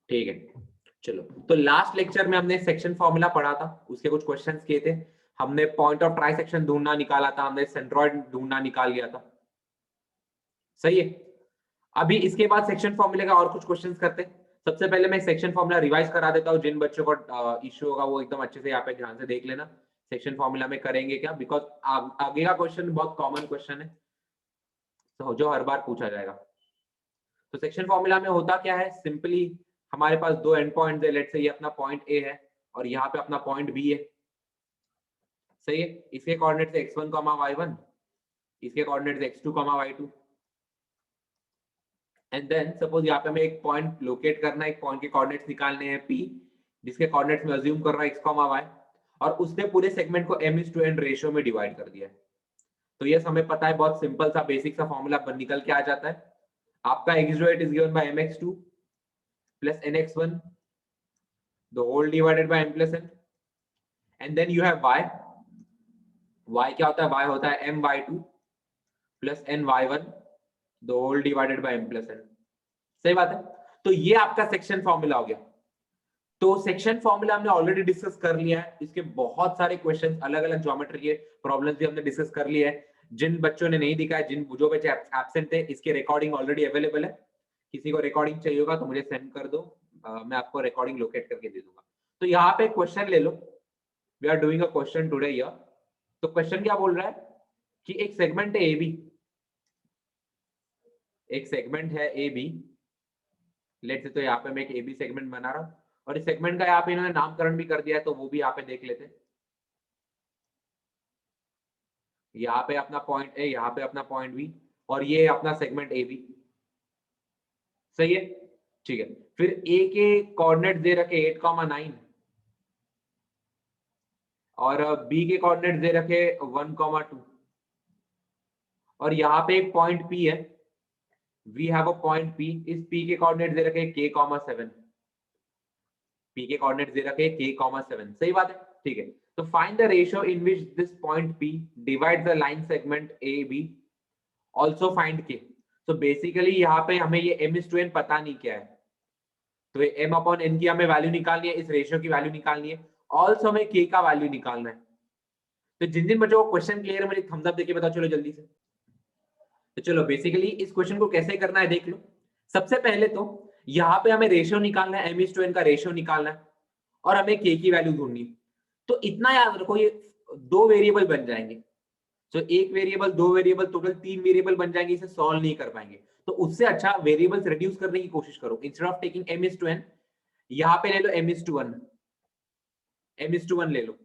ठीक है, चलो। तो लास्ट लेक्चर में हमने सेक्शन फॉर्मूला पढ़ा था, उसके कुछ क्वेश्चंस किए थे। हमने पॉइंट ऑफ ट्राइसेक्शन ढूंढना निकाला था, हमने सेंट्रॉइड ढूंढना निकाल लिया था, सही है। अभी इसके बाद सेक्शन फॉर्मूले का और कुछ क्वेश्चंस करते हैं। सबसे पहले मैं सेक्शन फॉर्मूला रिवाइज करा देता हूँ, जिन बच्चों को इश्यू होगा वो एकदम अच्छे से यहाँ पे ध्यान से देख लेना सेक्शन फॉर्मूला में करेंगे क्या, बिकॉज आगे का क्वेश्चन बहुत कॉमन क्वेश्चन है, तो जो हर बार पूछा जाएगा। तो सेक्शन फॉर्मूला में होता क्या है, सिंपली हमारे पास दो एंड पॉइंट है, लेट्स से ये अपना पॉइंट ए है और यहाँ पे अपना पॉइंट बी है, सही है। इसके कोऑर्डिनेट्स x1, y1, इसके coordinates x2, y2। And then suppose यहाँ पे हमें एक पॉइंट लोकेट करना है, एक पॉइंट के कोऑर्डिनेट्स निकालने हैं p, जिसके कोऑर्डिनेट्स में अज्यूम कर रहा है x, y, और उसने पूरे सेगमेंट को m:n रेशियो में डिवाइड कर दिया है। तो यस, हमें पता है, बहुत सिंपल सा बेसिक सा फॉर्मूला निकल के आ जाता है। आपका x08 is given by mx2 plus nx1 the whole divided by m plus n, and then you have y क्या होता है, y होता है my2 plus ny1 the whole divided by m plus n, सही बात है। तो ये आपका सेक्शन फॉर्मूला हो गया। तो सेक्शन फॉर्मूला हमने ऑलरेडी डिस्कस कर लिया है, इसके बहुत सारे क्वेश्चंस, अलग अलग ज्योमेट्री के प्रॉब्लम्स भी हमने डिस्कस कर लिया है। जिन बच्चों ने नहीं दिखा है, जो बच्चे एब्सेंट थे, इसके रिकॉर्डिंग ऑलरेडी अवेलेबल है। किसी को रिकॉर्डिंग चाहिए होगा तो मुझे सेंड कर दो, मैं आपको रिकॉर्डिंग लोकेट करके दे दूंगा। तो यहाँ पे क्वेश्चन ले लो, we are doing a question today here. तो क्वेश्चन क्या बोल रहा है कि एक सेगमेंट है ए बी, एक सेगमेंट है ए बी, लेट्स से, तो यहाँ पे मैं एक ए बी सेगमेंट बना रहा हूँ और इस सेगमेंट का यहाँ पे इन्होंने नामकरण भी कर दिया है, तो वो भी यहाँ पे देख लेते हैं। यहाँ पे अपना पॉइंट ए, यहाँ पे अपना पॉइंट बी, और ये अपना सेगमेंट ए बी, सही है, ठीक है। फिर ए के कोऑर्डिनेट दे रखे 8,9 और बी के कोऑर्डिनेट दे रखे 1,2, और यहाँ पे एक पॉइंट पी है, we have a point P, इस पी के कोऑर्डिनेट दे रखे k,7, पी के कोऑर्डिनेट दे रखे k,7, सही बात है, ठीक है। तो find the ratio in which this point p divide the line segment A B, also find k। तो बेसिकली यहाँ पे हमें ये m:n पता नहीं क्या है, तो ये m/n की हमें वैल्यू निकालनी है, इस रेशियो की वैल्यू निकालनी है, ऑल्सो हमें k का वैल्यू निकालना है। तो जिन जिन बच्चों को क्वेश्चन क्लियर है, मुझे थम्स अप देके बताओ, चलो जल्दी से। तो चलो बेसिकली इस क्वेश्चन को कैसे करना है देख लो। सबसे पहले तो यहाँ पे हमें रेशियो निकालना है, m:n का रेशियो निकालना है, और हमें k की वैल्यू ढूंढनी है। तो इतना याद रखो, ये दो वेरिएबल बन जाएंगे, तो एक वेरिएबल, दो वेरिएबल, टोटल तीन वेरिएबल बन जाएंगे, इसे सॉल्व नहीं कर पाएंगे। तो उससे अच्छा वेरिएबल्स रिड्यूस करने की कोशिश करो, इंस्टेड ऑफ टेकिंग m:n, यहाँ पे ले लो m:1, m:1 ले लो।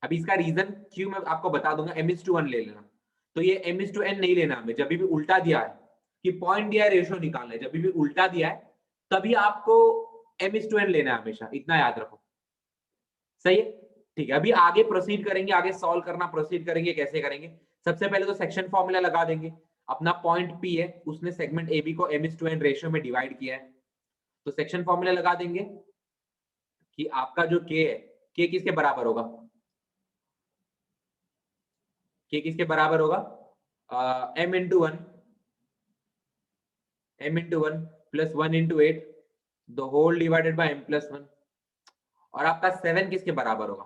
अभी इसका रीजन क्यों मैं आपको बता दूंगा, m:1 ले लेना। तो ये m:n नहीं लेना हमें, जब भी उल्टा दिया है कि पॉइंट दिया है रेशियो निकालना है, जब भी उल्टा दिया है तभी आपको m:n लेना है हमेशा, इतना याद रखो, सही है, ठीक है। अभी आगे प्रोसीड करेंगे, आगे सॉल्व करना प्रोसीड करेंगे, कैसे करेंगे। सबसे पहले तो सेक्शन फॉर्मूला लगा देंगे, अपना पॉइंट P है, उसने सेगमेंट AB को m:n रेशियो में डिवाइड किया है, तो सेक्शन फॉर्मूला लगा देंगे कि आपका जो K है, K किसके बराबर होगा, K किसके बराबर होगा, m:1 plus 1 × 8 the whole divided by m+1, और आपका 7 किसके बराबर होगा,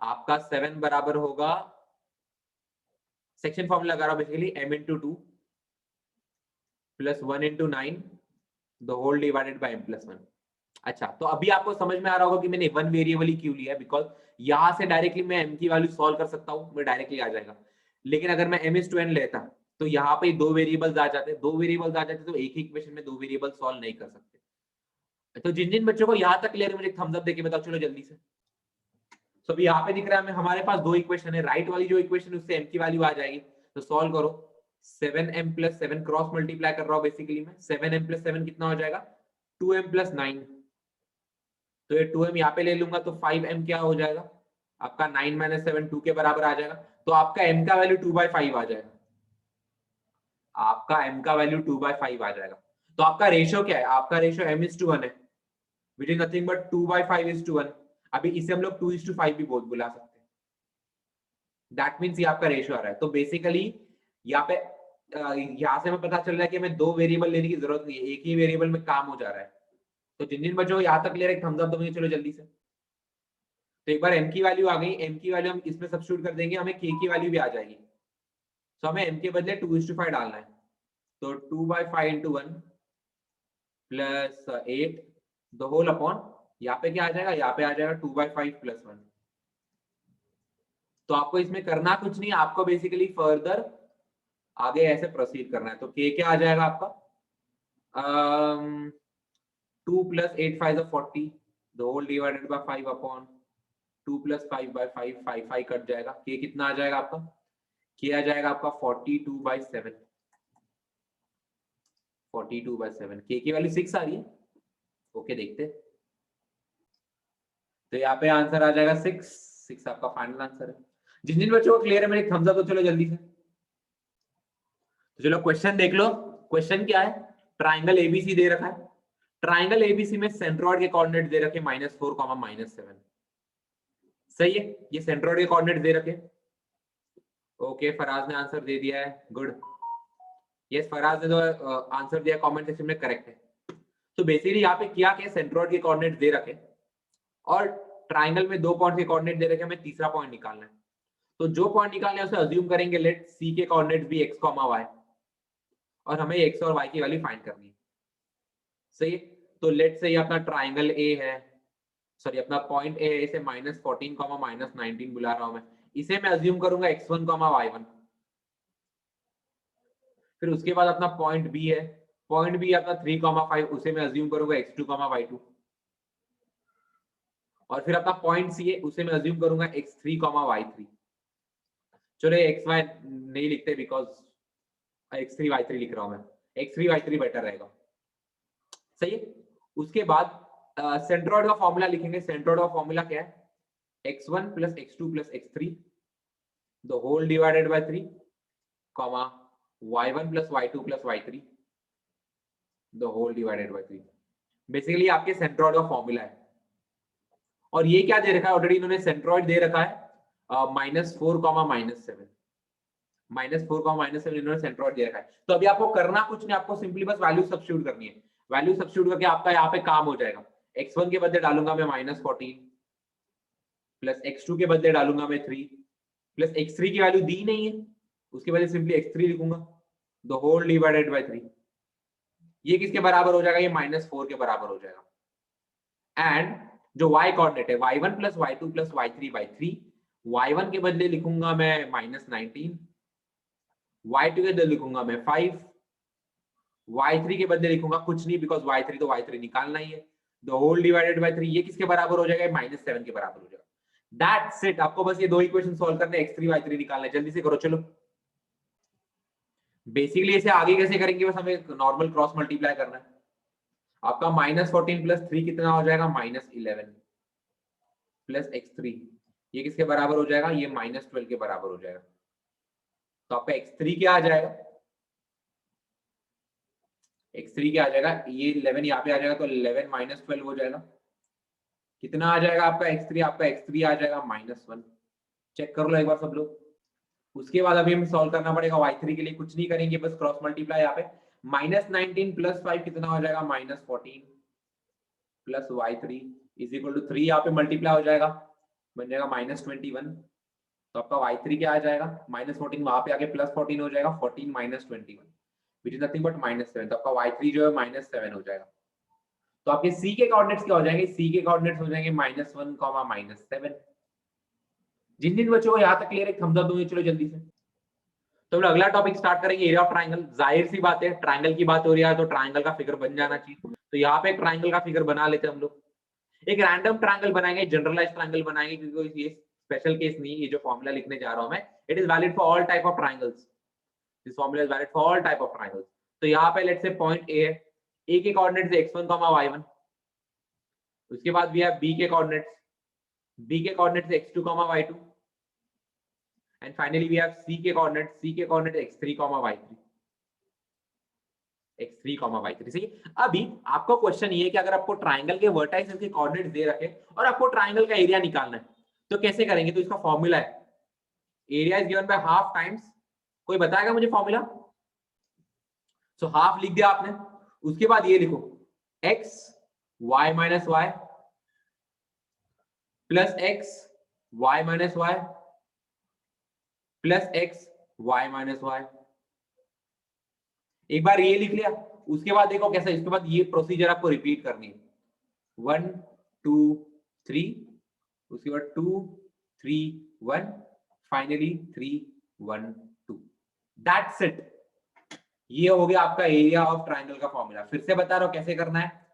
आपका 7 बराबर होगा, सेक्शन फॉर्मूला लगा रहा हूं basically, m:2 plus 1 × 9 the whole divided by m+1। अच्छा, तो अभी आपको समझ में आ रहा होगा कि मैंने वन वेरिएबल ही क्यों लिया है, बिकॉज यहां से डायरेक्टली मैं m की वैल्यू सॉल्व कर सकता हूं, मैं डायरेक्टली आ जाएगा। लेकिन अगर मैं m:n लेता तो यहाँ पे दो वेरिएबल्स आ जाते, तो एक ही इक्वेशन में दो वेरिएबल सॉल्व नहीं कर सकते। तो जिन जिन बच्चों को यहाँ तक क्लियर है, मुझे थम्स अप देके बताओ, चलो जल्दी से। तो अभी यहाँ पे दिख रहा है हमारे पास दो इक्वेशन है, राइट वाली जो इक्वेशन उससे m की वैल्यू आ जाएगी, तो सॉल्व करो। 7m + 7 क्रॉस मल्टीप्लाई कर रहा हूं बेसिकली मैं, 7m + 7 कितना हो जाएगा, 2m + 9, तो ये 2m यहाँ पे ले लूंगा तो 5m क्या हो जाएगा आपका, 9 - 7 2 के बराबर आ जाएगा, तो आपका m का वैल्यू 2/5 आ जाएगा, आपका m का वैल्यू 2/5 आ जाएगा। तो आपका रेशियो क्या है, आपका रेशियो m:1 है, विच इज नथिंग बट 2/5:1। अभी इसे हम लोग 2:5 भी बहुत बुला सकते हैं, दैट मीन्स ये आपका रेशियो आ रहा है। तो बेसिकली यहाँ पे यहाँ से हमें पता चल रहा है कि हमें दो वेरिएबल लेने की जरूरत नहीं है, एक ही वेरिएबल में काम हो जा रहा है। तो जिन जिन बच्चों को यहाँ तक क्लियर है थम्स अप दो मुझे, चलो जल्दी से। तो एक बार m की वैल्यू आ गई, m की वैल्यू हम इसमें सब्स्टिट्यूट कर देंगे, हमें k की वैल्यू भी आ जाएगी। तो हमें m के बदले 2:5 डालना है, तो 2/5 × 1 प्लस 8 द होल अपॉन, यहाँ पे क्या आ जाएगा, यहाँ पे आ जाएगा 2/5 + 1। तो आपको इसमें करना कुछ नहीं, आपको बेसिकली फर्दर आगे ऐसे प्रोसीड करना है। तो k क्या आ जाएगा आपका, 2 + 8 × 5 = 40 the whole divided by 5 upon 2 + 5/5 5 cut जाएगा, k कितना आ जाएगा आपका, k आ जाएगा आपका 42/7। 42/7 k की वैल्यू 6 आ रही है। ओके देखते, तो यहाँ पे आंसर आ जाएगा 6 आपका फाइनल आंसर है। जिन जिन बच्चों को क्लियर है मेरे थम्स अप तो चलो जल्दी से। तो चलो क्वेश्चन देख लो। क्वेश्चन क्या है, ट्राइंगल एबीसी दे रखा है, ट्राइंगल एबीसी में सेंट्रोइड के कोऑर्डिनेट दे रखे -4, -7। सही है, ये सेंट्रोइड के कोऑर्डिनेट दे रखे। ओके फराज ने आंसर दे दिया है, गुड। यस फराज ने तो आंसर दिया कमेंट सेक्शन में, करेक्ट है। तो बेसिकली यहाँ पे किया कि सेंट्रोइड के कोऑर्डिनेट दे रखे और ट्राइंगल में 2 पॉइंट के कोऑर्डिनेट दे रखे, हमें तीसरा पॉइंट निकालना है। तो जो पॉइंट निकालना है उसे अज्यूम करेंगे लेट सी के कोऑर्डिनेट्स भी x, y और हमें x और y की वैल्यू फाइंड करनी है। सही है, तो लेट से ये अपना ट्राइंगल ए है, सॉरी अपना पॉइंट ए है, इसे -14, -19 बुला रहा हूं मैं, इसे मैं अज्यूम करूंगा x1, y1। फिर उसके बाद अपना पॉइंट बी है, पॉइंट बी अपना 3, 5, उसे मैं अज्यूम करूंगा x2, y2। और फिर अपना पॉइंट सी है, उसे मैं अज्यूम करूंगा x3, y3। चलो एक्स वाई नहीं लिखते बिकॉज x3, y3 लिख रहा हूं मैं, x3, y3 बेटर रहेगा। सही है, उसके बाद सेंट्रोइड का फॉर्मूला लिखेंगे। सेंट्रोइड का फॉर्मूला क्या है, x1 + x2 + x3 the whole divided by 3, y1 + y2 + y3 the whole divided by 3। Basically आपके सेंट्रोइड का फॉर्मूला है। और ये क्या दे रखा है, ऑलरेडी इन्होंने सेंट्रोइड दे रखा है -4, -7 -4, -7 इन्होंने सेंट्रोइड दे रखा है। तो अभी आपको करना कुछ नहीं, आपको सिंपली बस वैल्यू सब्स्टिट्यूट करनी है। वैल्यू सब्स्टिट्यूट करके आपका यहाँ पे काम हो जाएगा। x1 के बदले डालूंगा मैं -14 प्लस x2 के बदले डालूंगा मैं 3 प्लस x3 की वैल्यू दी नहीं है, उसके बदले सिंपली x3 लिखूंगा द होल डिवाइडेड बाय 3। ये किसके बराबर हो जाएगा, ये -4 के बराबर हो जाएगा। एंड जो y कोऑर्डिनेट है y1 + y2 + y3/3, y1 के बदले लिखूंगा मैं -19, y2 के बदले लिखूंगा मैं 5, y3 के बदले लिखूंगा कुछ नहीं बिकॉज y3 तो y3 निकालना ही है, द होल डिवाइडेड बाय 3। ये किसके बराबर हो जाएगा, -7 के बराबर हो जाएगा। दैट्स इट, आपको बस ये दो इक्वेशन सॉल्व करने, x3 y3 निकालना है। जल्दी से करो चलो। बेसिकली इसे आगे कैसे करेंगे, बस हमें नॉर्मल क्रॉस मल्टीप्लाई करना है। आपका -14 + 3 कितना हो जाएगा, -11 प्लस x3, ये किसके बराबर हो जाएगा, ये -12 के बराबर हो जाएगा। तो आपका x3 क्या आ जाएगा, x3 क्या आ जाएगा, ये 11 यहाँ पे आ जाएगा तो 11 - 12 हो जाएगा। कितना आ जाएगा आपका x3, आपका x3 आ जाएगा -1। चेक कर लो एक बार सब लोग। उसके बाद अभी हमें सॉल्व करना पड़ेगा y3 के लिए, कुछ नहीं करेंगे बस क्रॉस मल्टीप्लाई। यहाँ पे -19 + 5 कितना हो जाएगा, -14 प्लस y3 = 3, यहाँ पे मल्टीप्लाई हो जाएगा, बन जाएगा -21। तो आपका y3 क्या आ जाएगा, -14 वहां पे आके +14 हो जाएगा, 14 - 21 विच इज नथिंग बट -7। तो आपका y3 जो है -7 हो जाएगा। तो आपके c के कोऑर्डिनेट्स क्या हो जाएंगे, c के कोऑर्डिनेट्स हो जाएंगे -1, -7। जिन जिन बच्चों को यहाँ तक क्लियर है थम्स अप दूंगे, चलो जल्दी से। तो हम अगला टॉपिक स्टार्ट करेंगे, एरिया ऑफ ट्राइंगल। जाहिर सी बात है ट्राइंगल की बात हो रही है तो ट्राइंगल का फिगर बन जाना चाहिए। तो यहाँ पे एक ट्राइंगल का फिगर बना लेते हैं हम लोग। एक रैंडम ट्राइंगल बनाएंगे, जनरलाइज ट्राइंगल बनाएंगे, क्योंकि ये स्पेशल केस नहीं, ये जो फॉर्मूला लिखने जा रहा हूं मैं, it is valid for all type of triangles. This formula is valid for all type of triangles. तो यहाँ पे लेट्स से पॉइंट ए है, ए के कोऑर्डिनेट्स x1, y1। उसके बाद वी हैव बी के कोऑर्डिनेट्स, बी के coordinates x2, y2। And finally we have c के कोऑर्डिनेट्स, सी के coordinates x3, y3। x3, y3। सही। अभी आपका क्वेश्चन ये है कि अगर आपको ट्राइंगल के वर्टाइसेस के कोऑर्डिनेट्स दे रखे और आपको ट्राइंगल का एरिया निकालना है तो कैसे करेंगे। तो इसका फॉर्मूला है area is given by half times, कोई बताएगा मुझे फॉर्मूला। सो हाफ लिख दिया आपने, उसके बाद ये लिखो x y minus Y plus X Y minus Y plus X Y minus Y. एक बार ये लिख लिया, उसके बाद देखो कैसा, इसके बाद ये प्रोसीजर आपको रिपीट करनी है, 1 2 3, उसके बाद 2 3 1, फाइनली 3 1 2। That's it. ये हो गया आपका एरिया ऑफ ट्राइंगल का फॉर्मूला। फिर से बता रहा हूं कैसे करना है।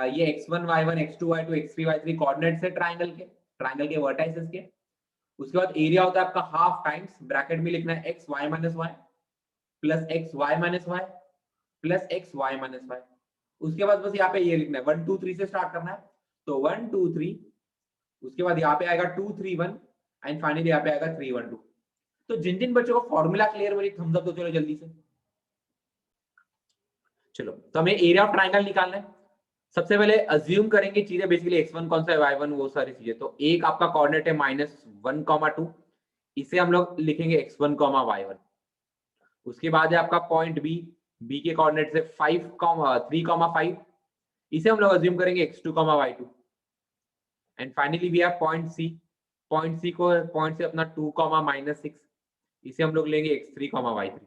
ये x1 y1 x2 y2 x3 y3 coordinates है ट्राइंगल के वर्टाइसेस के। उसके बाद एरिया होता है आपका हाफ टाइम्स, ब्रैकेट में लिखना है x y minus Y plus x y minus Y plus x y minus Y. उसके बाद बस यहाँ पे ये लिखना है 1 2 3 से स्टार्ट करना है, तो 1 2 3, उसके बाद यहाँ पे आएगा 2 3 1 एंड फाइनली यहाँ पे आएगा 3 1 2। तो जिन जिन बच्चों को फॉर्मूला क्लियर हुई थम्स अप दो चलो जल्दी से। चलो तो हमें एरिया ऑफ ट्राइंगल निकालना है। सबसे पहले अज्यूम करेंगे चीजें, बेसिकली x1 कौन सा है, y1 वो सारी चीजें। तो एक आपका कोऑर्डिनेट है -1, 2, इसे हम लोग लिखेंगे x1, y1। उसके बाद है आपका पॉइंट बी के कोऑर्डिनेट से 5, 3, 5, इसे हम लोग अज्यूम करेंगे x2, y2। And finally we have point C को पॉइंट से अपना 2, -6, इसे हम लोग लेंगे x3, y3।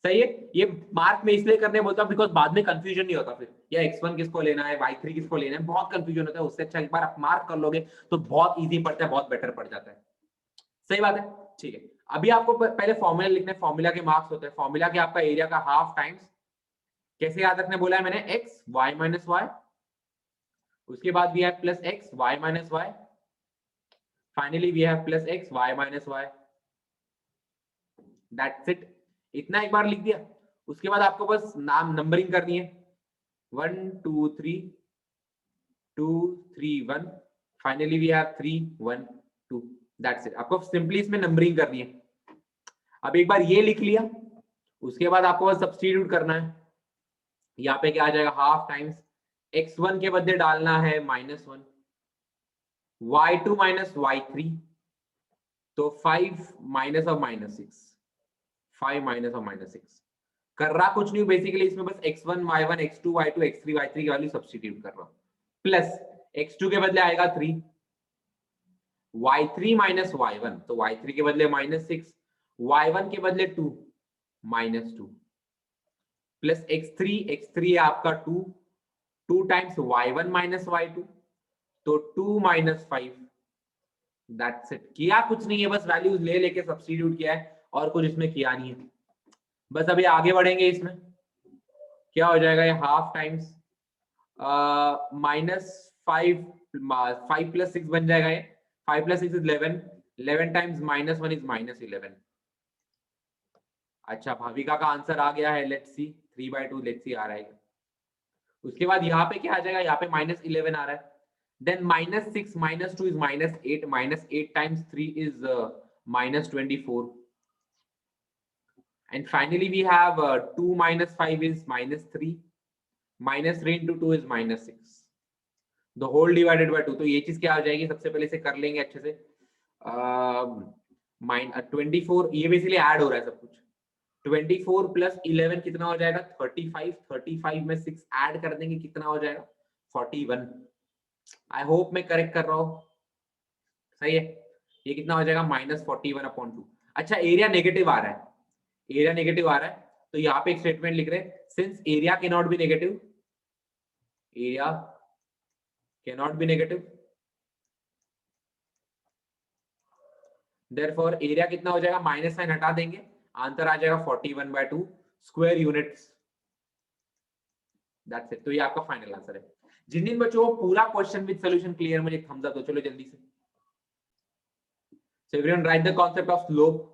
सही है। ये मार्क में इसलिए करने बोलता हूं बिकॉज बाद में कंफ्यूजन नहीं होता फिर, या x1 किसको लेना है, y3 किसको लेना है, बहुत कंफ्यूजन होता है। उससे अच्छा एक बार आप मार्क कर लोगे तो बहुत इजी पड़ता है, बहुत बेटर पड़ जाता है। सही बात है, ठीक है। अभी आपको पहले फॉर्मूला लिखना है, फॉर्मूला के मार्क्स होते हैं। फॉर्मूला के आपका एरिया का हाफ टाइम्स, कैसे याद रखने बोला है मैंने, x y माइनस वाई, उसके बाद we have plus x y minus Y, finally we have plus x y minus Y. That's it. इतना एक बार लिख दिया। उसके बाद आपको बस नाम नंबरिंग करनी है, 1 2 3 2 3 1, finally we have 3 1 2। That's it. आपको सिंपली इसमें नंबरिंग करनी है। अब एक बार ये लिख लिया, उसके बाद आपको बस सब्स्टिट्यूट करना है। यहाँ पे क्या आ जाएगा, हाफ टाइम्स x1 के बदले डालना है -1, y2 माइनस y3, तो 5 माइनस ऑफ -6, 5 माइनस ऑफ -6। कर रहा कुछ नहीं बेसिकली, इसमें बस x1 y1 x2 y2 x3 y3 की वैल्यू सब्स्टिट्यूट कर रहा हूं। प्लस x2 के बदले आएगा 3, y3 माइनस y1, तो y3 के बदले -6, y1 के बदले 2 -2, प्लस x3 है आपका 2, 2 टाइम्स y1 माइनस y2, तो 2 माइनस 5। That's it. किया कुछ नहीं है, बस वैल्यूज ले लेके सब्स्टिट्यूट किया है, और कुछ इसमें किया नहीं है। बस अभी आगे बढ़ेंगे। इसमें क्या हो जाएगा, ये हाफ टाइम्स -5, 5 प्लस 6 बन जाएगा। ये 5 प्लस 6 इज 11, 11 टाइम्स -1 इज -11। अच्छा, भाविका का आंसर आ गया है, लेट्स सी, 3/2, लेट्स सी आ रहा है। उसके बाद यहाँ पे क्या आ जाएगा, यहाँ पे -11 आ रहा है। Then -6 -2 is -8, -8 times 3 is -24, and finally we have 2 minus 5 is -3, -3 into 2 is -6, the whole divided by 2। तो ये चीज क्या हो जाएगी, सबसे पहले से कर लेंगे अच्छे से। 24, ये बेसिकली ऐड हो रहा है सब कुछ। 24 प्लस 11 कितना हो जाएगा, 35, 35 में 6 ऐड कर देंगे, कितना हो जाएगा, 41। आई होप मैं करेक्ट कर रहा हूँ, सही है। ये कितना हो जाएगा, -41/2। अच्छा, एरिया नेगेटिव आ रहा है, एरिया नेगेटिव आ रहा है, तो यहाँ पे एक स्टेटमेंट लिख रहे हैं, since area can not be negative, area can not be negative, therefore area कितना हो जाएगा, माइनस साइन हटा देंगे, आंसर आ जाएगा 41/2 स्क्वायर यूनिट्स। That's it. तो ये आपका फाइनल आंसर है। जिन जिन बच्चों को पूरा क्वेश्चन विद सॉल्यूशन क्लियर, मुझे थम्स अप दो चलो जल्दी से। So everyone right the concept of slope.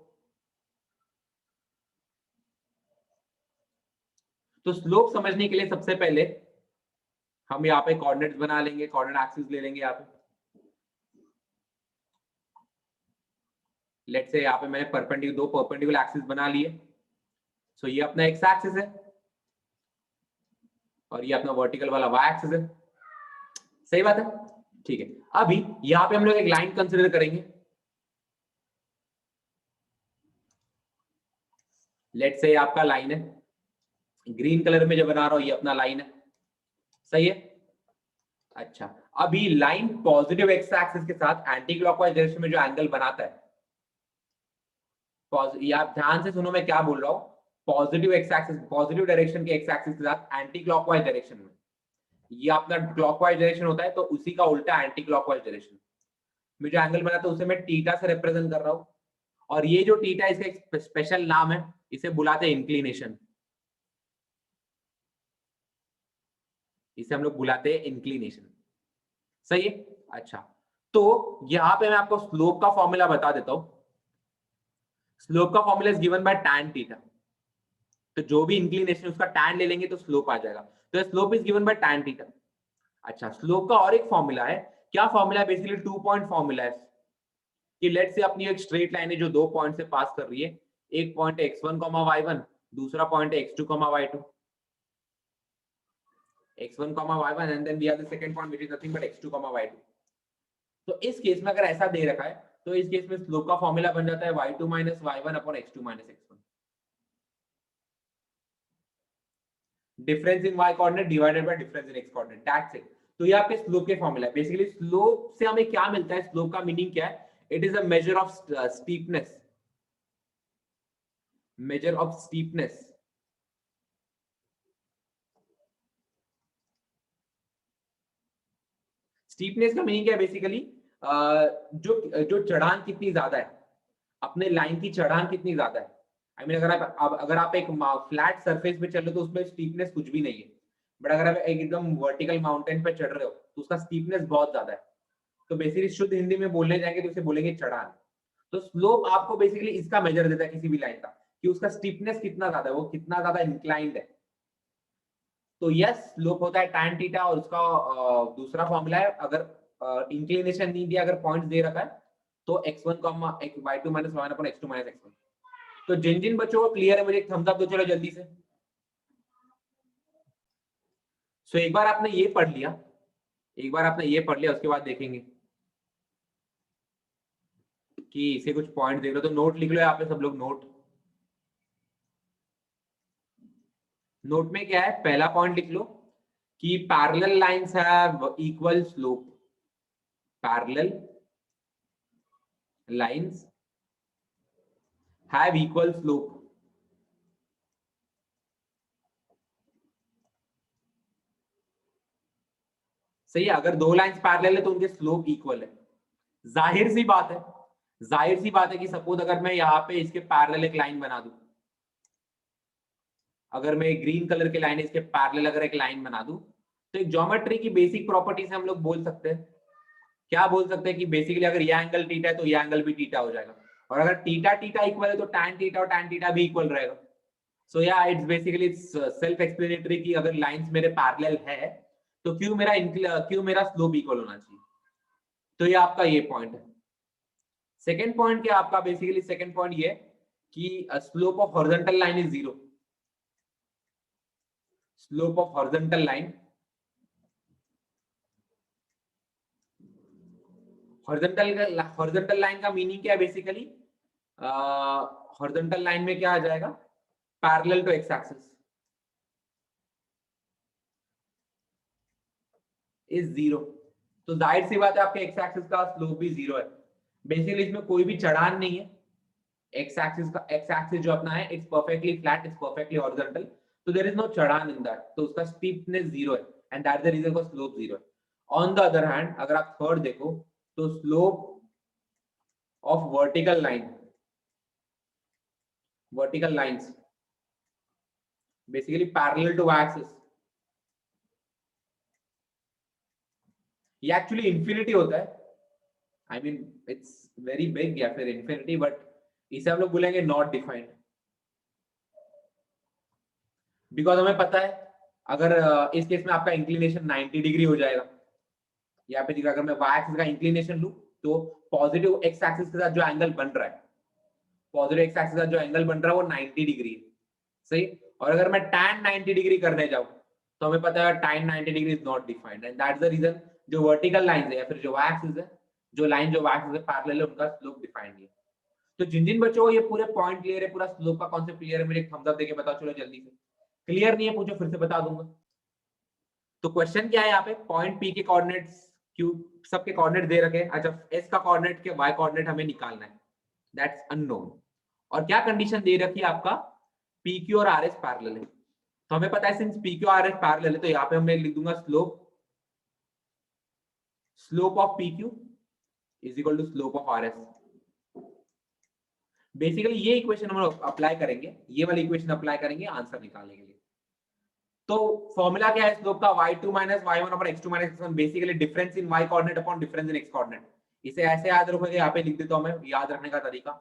तो स्लोप समझने के लिए सबसे पहले हम यहाँ पे कोऑर्डिनेट्स बना लेंगे, कोऑर्डिनेट एक्सिस ले लेंगे। यहाँ पे लेट्स से यहाँ पे मैंने दो परपेंडिकुलर एक्सिस बना लिए। सो ये अपना एक्स एक्सिस है और ये अपना वर्टिकल वाला वाई एक्सिस है। सही बात है, ठीक है। अभी यहाँ पे हम लोग एक लाइन कंसिडर करेंगे। लेट्स से आपका लाइन है, ग्रीन कलर में जो बना रहा हूं ये अपना लाइन है, सही है। अच्छा, अभी लाइन पॉजिटिव एक्स एक्सिस के साथ एंटी क्लॉकवाइज डायरेक्शन में जो एंगल बनाता है, ये आप ध्यान से सुनो मैं क्या बोल रहा हूँ, positive x axis, positive direction के एक्स एक्सिस के साथ एंटी क्लॉकवाइज डायरेक्शन में, ये अपना क्लॉकवाइज डायरेक्शन होता है तो उसी का उल्टा एंटी क्लॉकवाइज डायरेक्शन में जो एंगल बनाता है उसे मैं थीटा से रिप्रेजेंट कर रहा हूँ। और ये जो थीटा इसका एक स्पेशल नाम है, इसे बुलाते हैं इंक्लिनेशन, इसे हम लोग बुलाते हैं इंक्लिनेशन। सही है। अच्छा, तो यहां पे मैं आपको स्लोप का फॉर्मूला बता देता हूं। स्लोप का formula is given by tan theta, तो जो भी इंक्लिनेशन उसका tan ले लेंगे तो स्लोप आ जाएगा, तो slope is given by tan theta. अच्छा, स्लोप का और एक फॉर्मूला है, क्या फॉर्मूला है, बेसिकली 2 पॉइंट फॉर्मूला है कि लेट से अपनी एक स्ट्रेट लाइन है जो 2 पॉइंट से पास कर रही है, एक पॉइंट है x1, y1, दूसरा पॉइंट है x2, y2, x1, y1 and then we have the second point which is nothing but x2, y2। तो इस केस में अगर ऐसा दे रखा है तो इस केस में स्लोप का फॉर्मूला बन जाता है y2 - y1 upon x2 - x1, difference in y coordinate divided by difference in x coordinate, that's it. तो ये आपके स्लोप के फॉर्मूला है। बेसिकली स्लोप से हमें क्या मिलता है, स्लोप का मीनिंग क्या है, it is a measure of steepness, measure of steepness. Steepness का मीनिंग क्या है, बेसिकली जो जो चढ़ान कितनी ज्यादा है, अपने लाइन की चढ़ान कितनी ज्यादा है। आई मीन अगर आप एक फ्लैट सरफेस पे चल रहे हो तो उसमें स्टीपनेस कुछ भी नहीं है, बट अगर आप एक एकदम वर्टिकल माउंटेन पे चढ़ रहे हो तो उसका स्टीपनेस बहुत ज्यादा है। तो बेसिकली शुद्ध हिंदी में बोलने जाएंगे तो उसे बोलेंगे चढ़ान। तो स्लोप आपको बेसिकली इसका मेजर देता है किसी भी लाइन का, कि उसका स्टीपनेस कितना ज्यादा है, वो कितना ज्यादा इंक्लाइंड है। तो यस, स्लोप होता है tan थीटा, और उसका दूसरा फॉर्मूला है, अगर इंक्लिनेशन नहीं दिया, अगर पॉइंट दे रखा है तो x1, y2 - y1 upon x2 - x1। तो जिन जिन बच्चों को क्लियर है मुझे एक थम्स अप दो चलो जल्दी से। सो एक बार आपने ये पढ़ लिया, एक बार आपने ये पढ़ लिया, उसके बाद देखेंगे कि इसे कुछ पॉइंट देख लो तो नोट लिख लो यहाँ पे सब लोग। नोट, नोट में क्या है, पहला पॉइंट लिख लो कि parallel lines have equal slope, parallel lines have equal slope. सही है, अगर दो लाइंस पैरेलल है तो उनके स्लोप इक्वल है। जाहिर सी बात है, जाहिर सी बात है कि सपोज अगर मैं यहाँ पे इसके पैरेलल एक लाइन बना दूं, अगर मैं ग्रीन कलर के लाइन इसके पैरेलल अगर एक लाइन बना दूं, तो एक ज्योमेट्री की बेसिक प्रॉपर्टी से हम लोग बोल सकते हैं, क्या बोल सकते हैं कि बेसिकली अगर ये एंगल थीटा है तो ये एंगल भी थीटा हो जाएगा, और अगर थीटा थीटा इक्वल है तो tan थीटा और tan थीटा भी इक्वल रहेगा। सो या इट्स बेसिकली सेल्फ एक्सप्लेनेटरी कि अगर लाइंस मेरे पैरेलल है तो क्यों मेरा स्लोप इक्वल होना चाहिए। तो ये आपका ये पॉइंट है। सेकेंड पॉइंट क्या आपका, बेसिकली सेकेंड पॉइंट ये कि slope of horizontal line is zero, slope of horizontal line, horizontal line का मीनिंग क्या है, बेसिकली हॉरिजॉन्टल लाइन में क्या आ जाएगा, parallel to X axis is zero. तो जाहिर सी बात है आपके एक्स एक्सिस का स्लोप भी जीरो है। बेसिकली इसमें कोई भी चढ़ान नहीं है, एक्स एक्सिस जो अपना है it's perfectly flat, it's perfectly horizontal, तो देयर इज नो चढ़ान इन दैट, तो उसका स्टीपनेस जीरो है and that is the reason for slope zero है। ऑन द अदर हैंड अगर आप थर्ड देखो तो slope of vertical lines basically parallel to axis, ये एक्चुअली इंफिनिटी होता है। I mean it's very big या फिर इंफिनिटी, बट इसे हम लोग बोलेंगे नॉट डिफाइंड, बिकॉज हमें पता है अगर इस केस में आपका इंक्लिनेशन 90 डिग्री हो जाएगा, यहाँ पे अगर मैं वाई एक्सिस का इंक्लिनेशन लूं तो पॉजिटिव एक्स एक्सिस के साथ जो एंगल बन रहा है, पॉजिटिव एक्स एक्सिस का जो एंगल बन रहा है वो 90 डिग्री है। सही, और अगर मैं tan 90 डिग्री करने जाऊं तो हमें पता है tan 90 degree is not defined, and that's the reason जो वर्टिकल लाइन है या फिर जो वाई एक्सिस है, जो लाइन जो वाई एक्सिस है पैरेलल है, उनका स्लोप डिफाइंड है। तो जिन जिन बच्चों को ये पूरे पॉइंट क्लियर है, पूरा स्लोप का कॉन्सेप्ट क्लियर है, मुझे एक थम्स अप देके बताओ चलो जल्दी से। क्लियर नहीं है पूछो, फिर से बता दूंगा। तो क्वेश्चन क्या है यहाँ पे, पॉइंट पी के कोऑर्डिनेट्स क्यू सबके कोऑर्डिनेट दे रखे, अच्छा एस का कोऑर्डिनेट के वाई कोऑर्डिनेट हमें निकालना है, दैट्स अननोन। और क्या कंडीशन दे रखी है आपका, पी क्यू और आर एस पैरेलल है। तो हमें पता है since P Q R S parallel है तो यहाँ पे मैं लिख दूंगा slope of P Q is equal to slope of R S. Basically ये इक्वेशन हम अप्लाई करेंगे, ये वाली इक्वेशन अप्लाई करेंगे आंसर निकालने के लिए। तो फॉर्मूला क्या है स्लोप का, y2 minus y1 upon x2 minus x1, basically difference in y coordinate upon difference in x coordinate. इसे ऐसे याद रखोगे, यहाँ पे लिख देता हूं मैं, याद रखने का तरीका,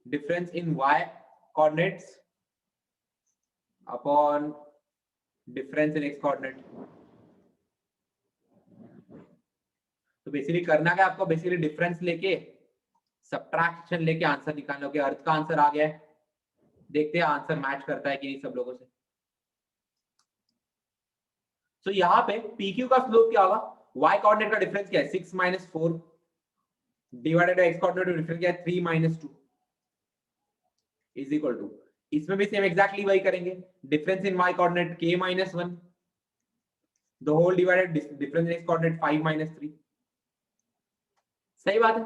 difference in y coordinates upon difference in x coordinate. तो बेसिकली करना क्या आपको, बेसिकली डिफरेंस लेके सब्ट्रैक्शन लेके आंसर निकालना होगा। अर्थ का आंसर आ गया है, देखते हैं आंसर मैच करता है कि नहीं सब लोगों से। तो यहाँ पे PQ का स्लोप क्या होगा, y कोऑर्डिनेट का डिफरेंस क्या है 6 minus 4 divided by x coordinate का डिफरेंस क्या है 3 माइनस 2 इज इक्वल टू, इसमें भी सेम एग्जैक्टली वही करेंगे, difference in y coordinate k minus 1 the whole divided difference in x coordinate 5 minus 3। सही बात है,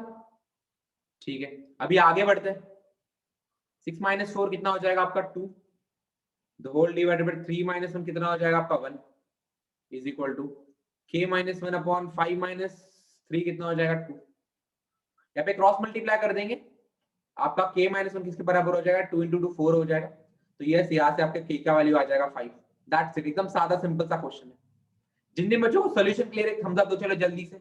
ठीक है। अभी आगे बढ़ते हैं, 6 माइनस 4 कितना हो जाएगा आपका 2, the whole divided by 3 minus 1 कितना हो जाएगा आपका 1 is equal to k minus 1 upon 5 minus 3 कितना हो जाएगा 2। यहाँ पे क्रॉस मल्टीप्लाई कर देंगे, आपका k माइनस 1 किसके बराबर हो जाएगा 2 इंटू 2 4 हो जाएगा। तो यस यहाँ से आपके k का वैल्यू आ जाएगा 5। दैट्स इट, एकदम सादा सिंपल सा क्वेश्चन है। जिन जिन बच्चों को सॉल्यूशन क्लियर है थम्स अप दो चलो जल्दी से।